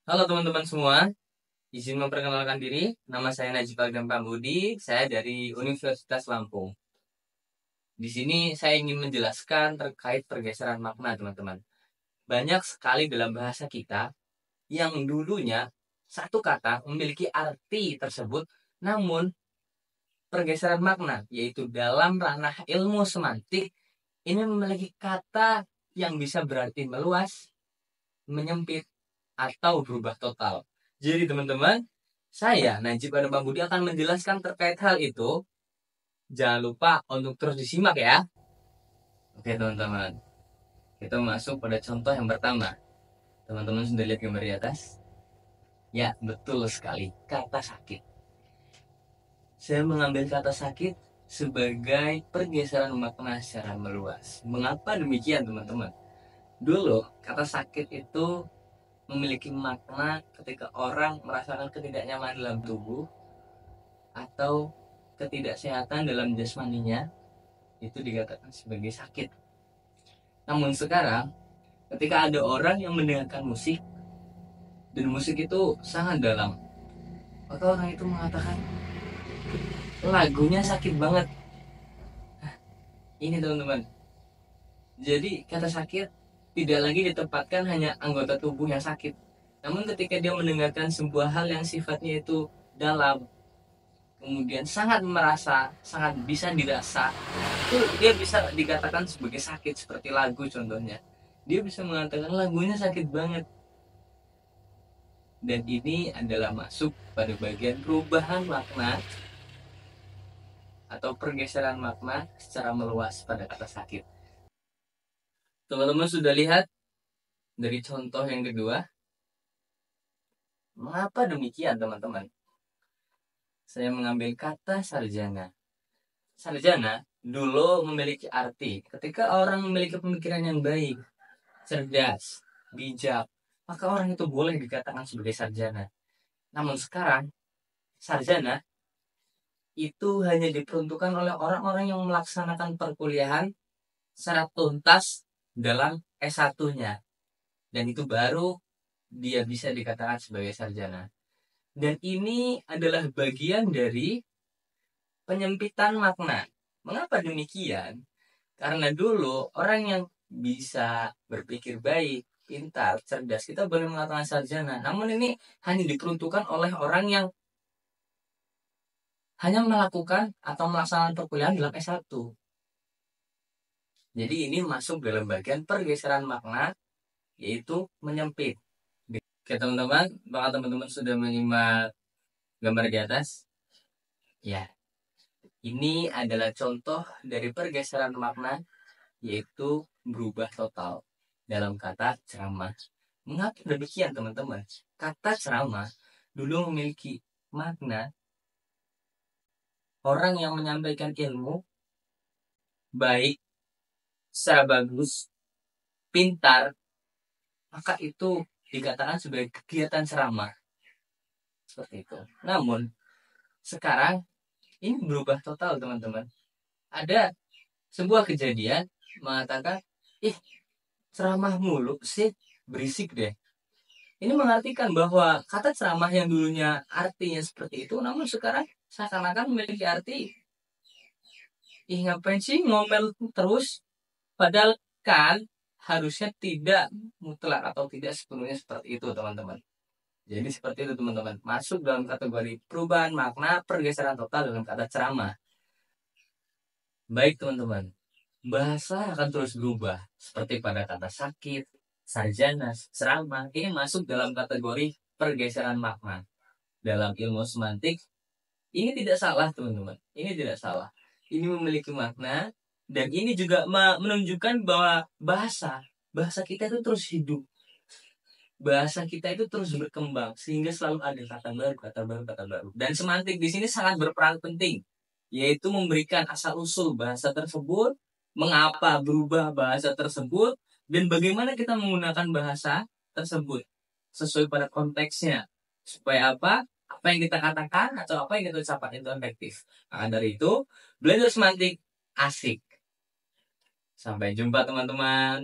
Halo teman-teman semua, izin memperkenalkan diri. Nama saya Najib Agam Pambudi, saya dari Universitas Lampung. Di sini saya ingin menjelaskan terkait pergeseran makna, teman-teman. Banyak sekali dalam bahasa kita yang dulunya satu kata memiliki arti tersebut, namun pergeseran makna, yaitu dalam ranah ilmu semantik, ini memiliki kata yang bisa berarti meluas, menyempit, atau berubah total. Jadi teman-teman, saya Najib Adam Budi akan menjelaskan terkait hal itu. Jangan lupa untuk terus disimak ya. Oke teman-teman, kita masuk pada contoh yang pertama. Teman-teman sudah lihat gambar di atas? Ya, betul sekali, kata sakit. Saya mengambil kata sakit sebagai pergeseran makna secara meluas. Mengapa demikian teman-teman? Dulu, kata sakit itu memiliki makna ketika orang merasakan ketidaknyamanan dalam tubuh atau ketidaksehatan dalam jasmaninya, itu dikatakan sebagai sakit. Namun sekarang ketika ada orang yang mendengarkan musik dan musik itu sangat dalam, maka orang itu mengatakan lagunya sakit banget. Ini teman-teman, jadi kata sakit tidak lagi ditempatkan hanya anggota tubuh yang sakit, namun ketika dia mendengarkan sebuah hal yang sifatnya itu dalam, kemudian sangat merasa, sangat bisa dirasa, itu dia bisa dikatakan sebagai sakit. Seperti lagu contohnya, dia bisa mengatakan lagunya sakit banget. Dan ini adalah masuk pada bagian perubahan makna atau pergeseran makna secara meluas pada kata sakit. Teman-teman sudah lihat dari contoh yang kedua. Mengapa demikian teman-teman? Saya mengambil kata sarjana. Sarjana dulu memiliki arti ketika orang memiliki pemikiran yang baik, cerdas, bijak, maka orang itu boleh dikatakan sebagai sarjana. Namun sekarang, sarjana itu hanya diperuntukkan oleh orang-orang yang melaksanakan perkuliahan secara tuntas dalam S1-nya. Dan itu baru dia bisa dikatakan sebagai sarjana. Dan ini adalah bagian dari penyempitan makna. Mengapa demikian? Karena dulu orang yang bisa berpikir baik, pintar, cerdas, kita boleh mengatakan sarjana. Namun ini hanya diperuntukkan oleh orang yang hanya melakukan atau melaksanakan perkuliahan dalam S1. Jadi ini masuk dalam bagian pergeseran makna, yaitu menyempit. Oke teman-teman, apakah teman-teman sudah menyimak gambar di atas? Ya, ini adalah contoh dari pergeseran makna, yaitu berubah total dalam kata ceramah. Mengapa demikian teman-teman? Kata ceramah dulu memiliki makna orang yang menyampaikan ilmu baik, secara bagus, pintar, maka itu dikatakan sebagai kegiatan ceramah. Seperti itu. Namun sekarang ini berubah total teman-teman. Ada sebuah kejadian mengatakan, ih ceramah mulu sih, berisik deh. Ini mengartikan bahwa kata ceramah yang dulunya artinya seperti itu, namun sekarang seakan-akan memiliki arti, ih ngapain sih ngomel terus, padahal kan harusnya tidak mutlak atau tidak sepenuhnya seperti itu teman-teman. Jadi seperti itu teman-teman, masuk dalam kategori perubahan makna pergeseran total dalam kata ceramah. Baik teman-teman, bahasa akan terus berubah seperti pada kata sakit, sarjana, ceramah. Ini masuk dalam kategori pergeseran makna. Dalam ilmu semantik, ini tidak salah teman-teman. Ini tidak salah. Ini memiliki makna dan ini juga menunjukkan bahwa bahasa kita itu terus hidup. Bahasa kita itu terus berkembang sehingga selalu ada kata baru, kata baru, kata baru. Dan semantik di sini sangat berperan penting, yaitu memberikan asal-usul bahasa tersebut, mengapa berubah bahasa tersebut, dan bagaimana kita menggunakan bahasa tersebut sesuai pada konteksnya. Supaya apa? Apa yang kita katakan atau apa yang kita ucapkan itu efektif. Maka dari itu, belajar semantik asik. Sampai jumpa teman-teman.